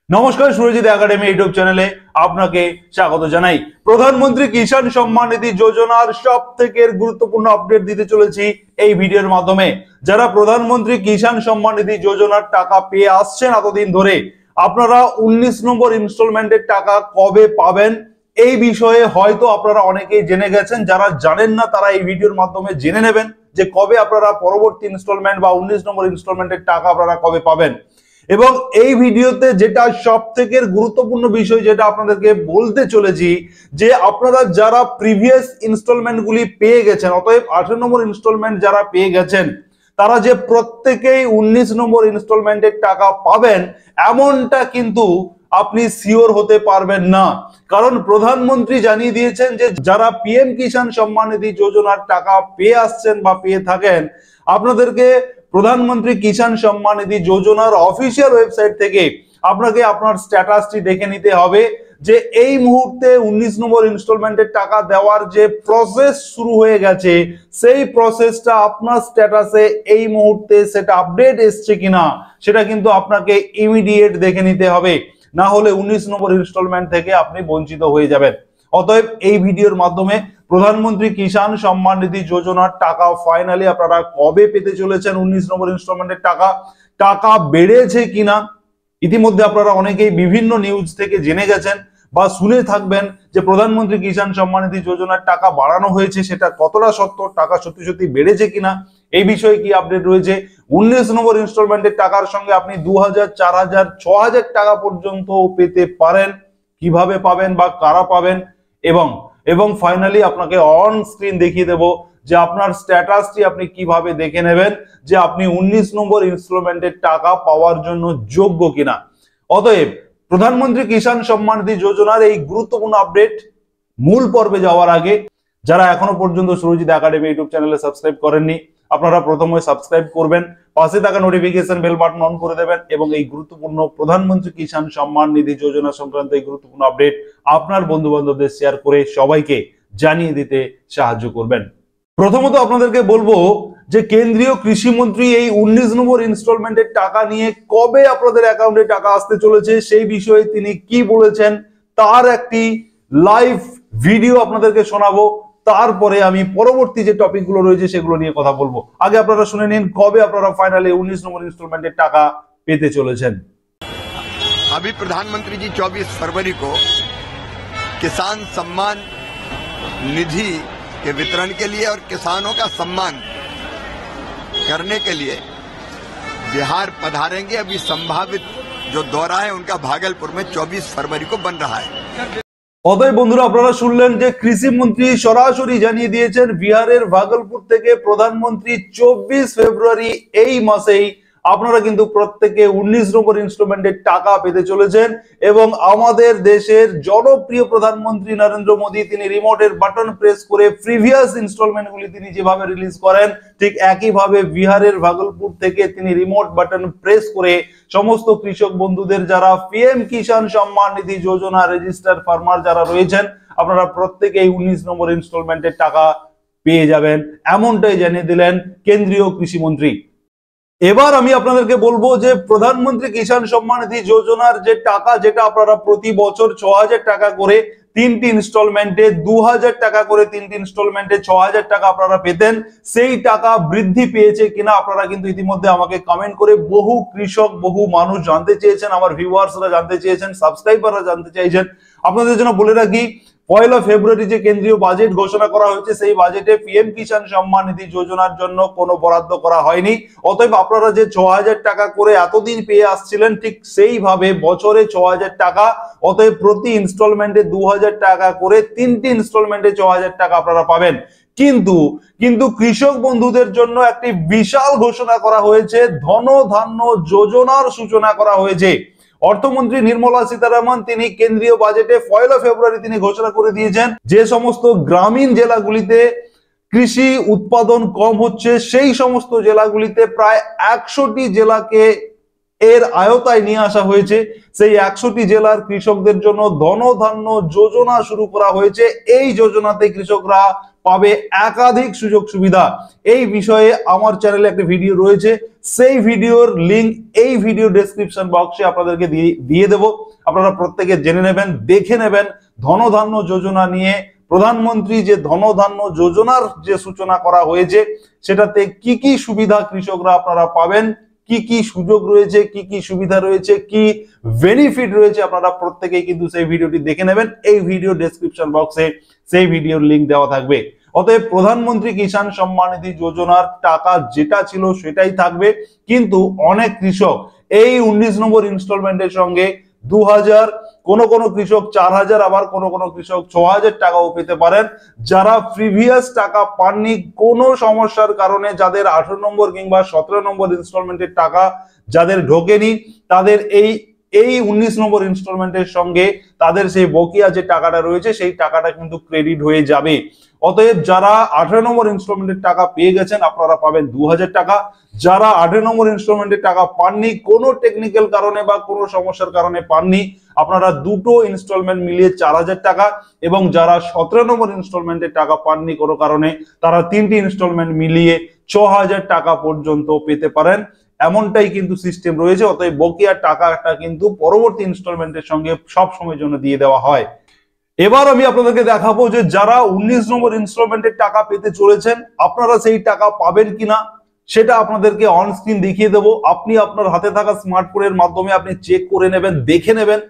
নমস্কার, Surajit academy YouTube চ্যানেলে আপনাকে স্বাগত জানাই। প্রধানমন্ত্রী কিষাণ সম্মান নিধি যোজনার সব থেকে গুরুত্বপূর্ণ আপডেট দিতে চলেছি এই ভিডিওর মাধ্যমে। যারা প্রধানমন্ত্রী কিষাণ সম্মান নিধি যোজনার টাকা পেয়ে আসছেন এতদিন ধরে, আপনারা 19 নম্বর ইনস্টলমেন্টের টাকা কবে পাবেন এই বিষয়ে হয়তো আপনারা অনেকেই জেনে গেছেন। যারা জানেন না তারা এই ভিডিওর মাধ্যমে জেনে নেবেন যে কবে আপনারা পরবর্তী ইনস্টলমেন্ট বা 19 নম্বর ইনস্টলমেন্টের টাকা আপনারা কবে পাবেন। এবং এই ভিডিওতে যেটা সব থেকে গুরুত্বপূর্ণ বিষয় যেটা আপনাদেরকে বলতে চলেছি, যে আপনারা যারা প্রিভিয়াস ইনস্টলমেন্ট গুলি পেয়ে গেছেন, অতএব 18 নম্বর ইনস্টলমেন্ট যারা পেয়ে গেছেন, তারা যে প্রত্যেকেই 19 নম্বর ইনস্টলমেন্টের টাকা পাবেন এমনটা কিন্তু আপনি শিওর হতে পারবেন না। কারণ প্রধানমন্ত্রী জানিয়ে দিয়েছেন যে যারা পিএম কিষাণ সম্মান নিধি যোজনার টাকা পেয়ে আসছেন বা পেয়ে থাকেন, আপনাদেরকে প্রধানমন্ত্রী কিষাণ সম্মান নিধি যোজনার অফিসিয়াল ওয়েবসাইট থেকে আপনাকে আপনার স্ট্যাটাসটি দেখে নিতে হবে যে এই মুহূর্তে 19 নম্বর ইনস্টলমেন্টের টাকা দেওয়ার যে প্রসেস শুরু হয়ে গেছে, সেই প্রসেসটা আপনার স্ট্যাটাসে এই মুহূর্তে সেটা আপডেট এসছে কিনা সেটা কিন্তু আপনাকে ইমিডিয়েট দেখে নিতে হবে, না হলে 19 নম্বর ইনস্টলমেন্ট থেকে আপনি বঞ্চিত হয়ে যাবেন। অতএব এই ভিডিওর মাধ্যমে প্রধানমন্ত্রী কিষাণ সম্মান নিধি যোজনার টাকা ফাইনালি আপনারা কবে পেতে চলেছেন, 19 নম্বর ইনস্টলমেন্টের টাকা বেড়েছে কিনা। ইতিমধ্যে আপনারা অনেকেই বিভিন্ন নিউজ থেকে জেনে গেছেন বা শুনে থাকবেন যে প্রধানমন্ত্রী কিষাণ সম্মান নিধি যোজনার টাকা বাড়ানো হয়েছে, সেটা কতটা সত্য, টাকা সত্যি সত্যি বেড়েছে কিনা এই বিষয়ে কি আপডেট রয়েছে। 19 নম্বর ইনস্টলমেন্টের টাকার সঙ্গে আপনি 2000, 4000, 6000 টাকা পর্যন্ত পেতে পারেন। কিভাবে পাবেন বা কারা পাবেন, এবং ফাইনালি আপনাকে অন স্ক্রিন দেখিয়ে দেব যে আপনার স্ট্যাটাসটি আপনি কিভাবে দেখে নেবেন যে আপনি 19 নম্বর ইনস্টলমেন্টের টাকা পাওয়ার জন্য যোগ্য কিনা। অতএব প্রধানমন্ত্রী কিষাণ সম্মান নিধি যোজনার এই গুরুত্বপূর্ণ আপডেট মূল পর্বে যাওয়ার আগে যারা এখনো পর্যন্ত সুরজিৎ একাডেমি ইউটিউব চ্যানেলে সাবস্ক্রাইব করেননি, আপনারা প্রথমে সাবস্ক্রাইব করবেন, পাশে থাকা নোটিফিকেশন বেল বাটন অন করে দেবেন এবং এই গুরুত্বপূর্ণ প্রধানমন্ত্রী কিষাণ সম্মান নিধি যোজনা সংক্রান্ত এই গুরুত্বপূর্ণ আপডেট আপনার বন্ধু বান্ধবদের শেয়ার করে সবাইকে জানিয়ে দিতে সাহায্য করবেন। প্রথমত আপনাদেরকে বলবো যে কেন্দ্রীয় কৃষিমন্ত্রী এই 19 নম্বর ইনস্টলমেন্টের টাকা নিয়ে কবে আপনাদের অ্যাকাউন্টে টাকা আসতে চলেছে সেই বিষয়ে তিনি কি বলেছেন তার একটি লাইভ ভিডিও আপনাদেরকে শোনাবো। তারপরে আমি পরবর্তী যে টপিকগুলো রয়েছে সেগুলো নিয়ে কথা বলবো। আগে আপনারা শুনে নিন কবে আপনারা ফাইনালি 19 নম্বর ইনস্টলমেন্টের টাকা পেতে চলেছেন। अभी प्रधानमंत्री जी 24 फरवरी को किसान सम्मान निधि के वितरण के लिए और किसानों का सम्मान करने के लिए बिहार पधारेंगे। अभी संभावित जो दौरा है उनका भागलपुर में 24 फरवरी को बन रहा है। অতএব বন্ধুরা আপনারা শুনলেন যে কৃষিমন্ত্রী সরাসরি জানিয়ে দিয়েছেন বিহারের ভাগলপুর থেকে প্রধানমন্ত্রী 24 ফেব্রুয়ারি এই মাসেই আপনারা কিন্তু প্রত্যেকে 19 নম্বর ইনস্টলমেন্টের টাকা পেতে চলেছেন। এবং আমাদের দেশের জনপ্রিয় প্রধানমন্ত্রী নরেন্দ্র মোদী তিনি রিমোটের বাটন প্রেস করে প্রিভিয়াস ইনস্টলমেন্ট গুলি তিনি যেভাবে রিলিজ করেন, ঠিক একইভাবে বিহারের ভাগলপুর থেকে তিনি রিমোট বাটন প্রেস করে সমস্ত কৃষক বন্ধুদের যারা পিএম কিষাণ সম্মান নিধি যোজনা রেজিস্টার ফার্মার যারা রয়েছেন, আপনারা প্রত্যেকেই 19 নম্বর ইনস্টলমেন্টের টাকা পেয়ে যাবেন, এমনটাই জানিয়ে দিলেন কেন্দ্রীয় কৃষিমন্ত্রী। এবার আমি আপনাদেরকে বলবো যে প্রধানমন্ত্রী কিষাণ সম্মান নিধি যোজনার যে টাকা, যেটা আপনারা প্রতি বছর 6000 টাকা করে 3টি ইনস্টলমেন্টে 2000 টাকা করে 3টি ইনস্টলমেন্টে 6000 টাকা আপনারা পেতেন, সেই টাকা বৃদ্ধি পেয়েছে কিনা আপনারা কিন্তু ইতিমধ্যে আমাকে কমেন্ট করে বহু কৃষক, বহু মানুষ জানতে চেয়েছেন, আমার ভিউয়ার্সরা জানতে চেয়েছেন, সাবস্ক্রাইবাররা জানতে চাইছেন। আপনাদের জন্য বলে রাখি, 1 ফেব্রুয়ারি যে কেন্দ্রীয় বাজেট ঘোষণা করা হয়েছে সেই বাজেটে পিএম কিষাণ সম্মান নিধি যোজনার জন্য কোনো বরাদ্দ করা হয়নি। অতএব আপনারা যে 6000 টাকা করে এতদিন পেয়ে আসছিলেন, ঠিক সেইভাবে বছরে 6000 টাকা, অতএব প্রতি ইনস্টলমেন্টে 2000 টাকা করে 3টি ইনস্টলমেন্টে 6000 টাকা আপনারা পাবেন। কিন্তু কৃষক বন্ধুদের জন্য একটি বিশাল ঘোষণা করা হয়েছে, ধনধান্য যোজনার সূচনা করা হয়েছে। অর্থমন্ত্রী নির্মলা সীতারামন তিনি কেন্দ্রীয় বাজেটে 1 ফেব্রুয়ারি তিনি ঘোষণা করে দিয়েছেন যে সমস্ত গ্রামীণ জেলাগুলিতে কৃষি উৎপাদন কম হচ্ছে সেই সমস্ত জেলাগুলিতে প্রায় 100টি জেলাকে এর আয়তায় নিয়ে আসা হয়েছে। সেই 100টি জেলার কৃষকদের জন্য ধনধান্য যোজনা শুরু করা হয়েছে। এই যোজনাতে কৃষকরা পাবে একাধিক সুযোগ সুবিধা। এই বিষয়ে আমার চ্যানেলে একটা ভিডিও রয়েছে, সেই ভিডিওর লিংক এই ভিডিও ডেসক্রিপশন বক্সে আপনাদেরকে দিয়ে দেব। আপনারা প্রত্যেকে জেনে নেবেন, দেখে নেবেন ধনধান্য যোজনা নিয়ে। প্রধানমন্ত্রী যে ধনধান্য যোজনার যে সূচনা করা হয়েছে সেটাতে কি কি সুবিধা কৃষকরা আপনারা পাবেন, কি কি সুযোগ রয়েছে, কি কি সুবিধা রয়েছে, কি বেনিফিট রয়েছে, আপনারা প্রত্যেকেই কিন্তু সেই ভিডিওটি দেখে নেবেন। এই ভিডিও ডেসক্রিপশন বক্সে সেই ভিডিওর লিংক দেওয়া থাকবে। অতএব প্রধানমন্ত্রী কিষাণ সম্মান নিধি যোজনার টাকা যেটা ছিল সেটাই থাকবে, কিন্তু অনেক কৃষক এই 19 নম্বর ইনস্টলমেন্টের সঙ্গে 2000, কোন কৃষক 4000, আবার কোন কৃষক 6000 টাকাও পেতে পারেন। যারা প্রিভিয়াস টাকা পাননি কোনো সমস্যার কারণে, যাদের 18 নম্বর কিংবা 17 নম্বর ইনস্টলমেন্টের টাকা যাদের ঢোকেনি, তাদের এই 19 নম্বর ইনস্টলমেন্টের সঙ্গে তাদের সেই বকেয়া যে টাকাটা রয়েছে সেই টাকাটা কিন্তু ক্রেডিট হয়ে যাবে। অতএব যারা 18 নম্বর ইনস্টলমেন্টের টাকা পেয়ে গেছেন আপনারা পাবেন 2000 টাকা। যারা 18 নম্বর ইনস্টলমেন্টের টাকা পাননি, কোনো টেকনিক্যাল কারণে বা কোনো সমস্যার কারণে পাননি, আপনারা দুটো ইনস্টলমেন্ট মিলিয়ে 4000 টাকা। এবং যারা 17 নম্বর ইনস্টলমেন্টের টাকা পাননি কোনো কারণে, তারা 3টি ইনস্টলমেন্ট মিলিয়ে 6000 টাকা পর্যন্ত পেতে পারেন। এমনটাই কিন্তু সিস্টেম রয়েছে। অতএব বকেয়া টাকাটা কিন্তু পরবর্তী ইনস্টলমেন্টের সঙ্গে সব সময়ের জন্য দিয়ে দেওয়া হয়। এবার আমি আপনাদেরকে দেখাবো যে যারা 19 নম্বর ইনস্টলমেন্টের টাকা পেতে চলেছেন আপনারা সেই টাকা পাবেন কিনা সেটা আপনাদেরকে অন স্ক্রিন দেখিয়ে দেবো। আপনি আপনার হাতে থাকা স্মার্টফোনের মাধ্যমে আপনি চেক করে নেবেন, দেখে নেবেন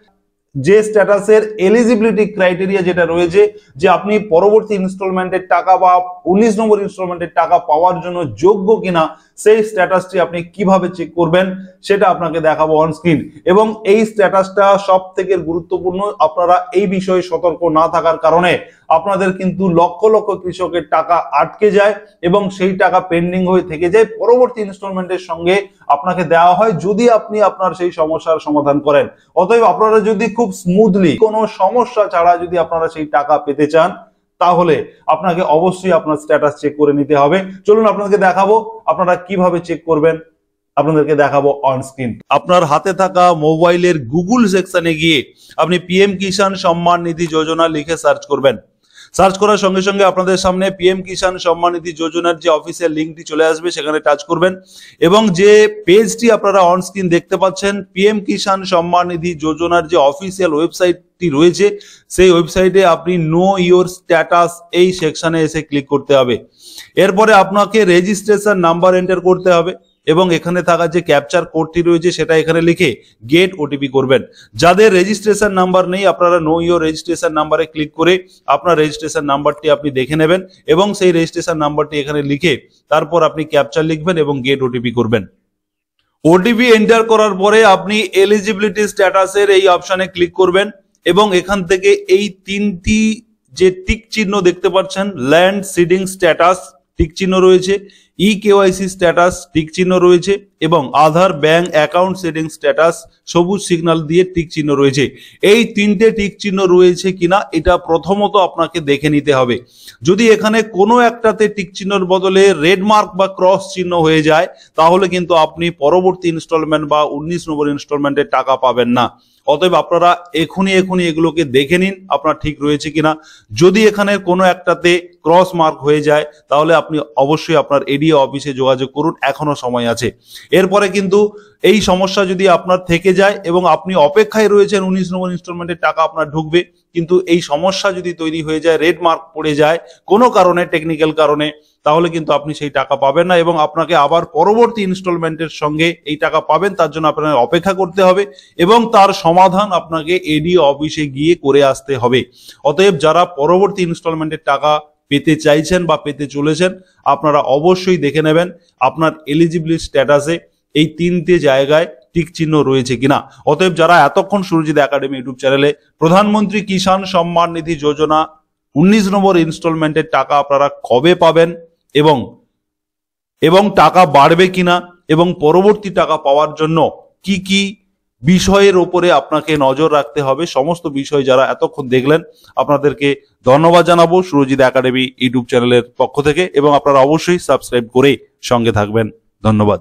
যে স্ট্যাটাসের এলিজিবিলিটি ক্রাইটেরিয়া যেটা রয়েছে, যে আপনি পরবর্তী ইনস্টলমেন্টের টাকা বা 19 নম্বর ইনস্টলমেন্টের টাকা পাওয়ার জন্য যোগ্য কিনা, সেই স্ট্যাটাসটি আপনি কিভাবে চেক করবেন সেটা আপনাকে দেখাবো অন স্ক্রিন। এবং এই স্ট্যাটাসটা সব থেকে গুরুত্বপূর্ণ। আপনারা এই বিষয়ে সতর্ক না থাকার কারণে আপনাদের কিন্তু লক্ষ লক্ষ কৃষকের টাকা আটকে যায় এবং সেই টাকা পেন্ডিং হয়ে থেকে যায়। পরবর্তী ইনস্টলমেন্টের সঙ্গে আপনাকে দেওয়া হয় যদি আপনি আপনার সেই সমস্যার সমাধান করেন। অতএব আপনারা যদি খুব স্মুথলি কোনো সমস্যা ছাড়া যদি আপনারা সেই টাকা পেতে চান তাহলে আপনাকে অবশ্যই আপনার স্ট্যাটাস চেক করে নিতে হবে। চলুন আপনাদেরকে দেখাবো আপনারা কিভাবে চেক করবেন, আপনাদেরকে দেখাবো অন স্ক্রিন। আপনার হাতে থাকা মোবাইলের গুগল সেকশনে গিয়ে আপনি পিএম কিষাণ সম্মান নিধি যোজনা লিখে সার্চ করবেন। সার্চ করার সঙ্গে সঙ্গে আপনাদের সামনে পিএম কিষাণ সম্মান নিধি যোজনার যে অফিসিয়াল লিঙ্কটি চলে আসবে, সেখানে টাচ করবেন এবং যে পেজটি আপনারা অন স্ক্রিন দেখতে পাচ্ছেন, পিএম কিষাণ সম্মান নিধি যোজনার যে অফিসিয়াল ওয়েবসাইটটি রয়েছে, সেই ওয়েবসাইটে আপনি নো ইওর স্ট্যাটাস এই সেকশনে এসে ক্লিক করতে হবে। এরপরে আপনাকে রেজিস্ট্রেশন নাম্বার এন্টার করতে হবে এবং এখানে থাকা যে ক্যাপচার কোডটি রয়েছে সেটা এখানে লিখে গেট ওটিপি করবেন। যাদের রেজিস্ট্রেশন নাম্বার নেই আপনারা নো ইওর রেজিস্ট্রেশন নাম্বারে ক্লিক করে আপনার রেজিস্ট্রেশন নাম্বারটি আপনি দেখে নেবেন এবং সেই রেজিস্ট্রেশন নাম্বারটি এখানে লিখে তারপর আপনি ক্যাপচার লিখবেন এবং গেট ওটিপি করবেন। ওটিপি এন্টার করার পরে আপনি এলিজিবিলিটি স্ট্যাটাসের এই অপশনে ক্লিক করবেন এবং এখান থেকে এই 3টি যে টিক চিহ্ন দেখতে পাচ্ছেন, ল্যান্ড সিডিং স্ট্যাটাস টিক চিহ্ন রয়েছে, ইকেওয়াইসি স্ট্যাটাস টিক চিহ্ন রয়েছে এবং আধার ব্যাংক অ্যাকাউন্ট সেটিং স্ট্যাটাস সবুজ সিগন্যাল দিয়ে টিক চিহ্ন রয়েছে। এই 3টে টিক চিহ্ন রয়েছে কিনা এটা প্রথমত আপনাকে দেখে নিতে হবে। যদি এখানে কোনো একটাতে টিক চিহ্নের বদলে রেড মার্ক বা ক্রস চিহ্ন হয়ে যায় তাহলে কিন্তু আপনি পরবর্তী ইনস্টলমেন্ট বা 19 নম্বর ইনস্টলমেন্টের টাকা পাবেন না। অতএব আপনারা এখনই এগুলোকে দেখে নিন আপনার ঠিক রয়েছে কিনা। যদি এখানে কোনো একটাতে ক্রস মার্ক হয়ে যায় তাহলে আপনি অবশ্যই আপনার এডিও অফিসে যোগাযোগ করুন, এখনো সময় আছে। এরপরে কিন্তু এই সমস্যা যদি আপনার থেকে যায় এবং আপনি অপেক্ষায় রয়েছেন 19 নম্বর ইনস্টলমেন্টের টাকা আপনার ঢুকবে, কিন্তু এই সমস্যা যদি তৈরি হয়ে যায়, রেড মার্ক পড়ে যায় কোনো কারণে, টেকনিক্যাল কারণে, তাহলে কিন্তু আপনি সেই টাকা পাবেন না এবং আপনাকে আবার পরবর্তী ইনস্টলমেন্টের সঙ্গে এই টাকা পাবেন তার জন্য আপনাকে অপেক্ষা করতে হবে এবং তার সমাধান আপনাকে এডিও অফিসে গিয়ে করে আসতে হবে। অতএব যারা পরবর্তী ইনস্টলমেন্টের টাকা পেতে চাইছেন বা পেতে চলেছেন আপনারা অবশ্যই দেখে নেবেন আপনার এলিজিবিলিটি স্ট্যাটাসে এই 3টে জায়গায় টিক চিহ্ন রয়েছে কিনা। অতএব যারা এতক্ষণ সুরজিৎ একাডেমি ইউটিউব চ্যানেলে প্রধানমন্ত্রী কিষাণ সম্মান নিধি যোজনা 19 নম্বর ইনস্টলমেন্টের টাকা আপনারা কবে পাবেন এবং টাকা বাড়বে কিনা এবং পরবর্তী টাকা পাওয়ার জন্য কি কি বিষয়ের উপরে আপনাকে নজর রাখতে হবে, সমস্ত বিষয় যারা এতক্ষণ দেখলেন আপনাদেরকে ধন্যবাদ জানাবো সুরজিৎ একাডেমি ইউটিউব চ্যানেলের পক্ষ থেকে এবং আপনারা অবশ্যই সাবস্ক্রাইব করে সঙ্গে থাকবেন। ধন্যবাদ।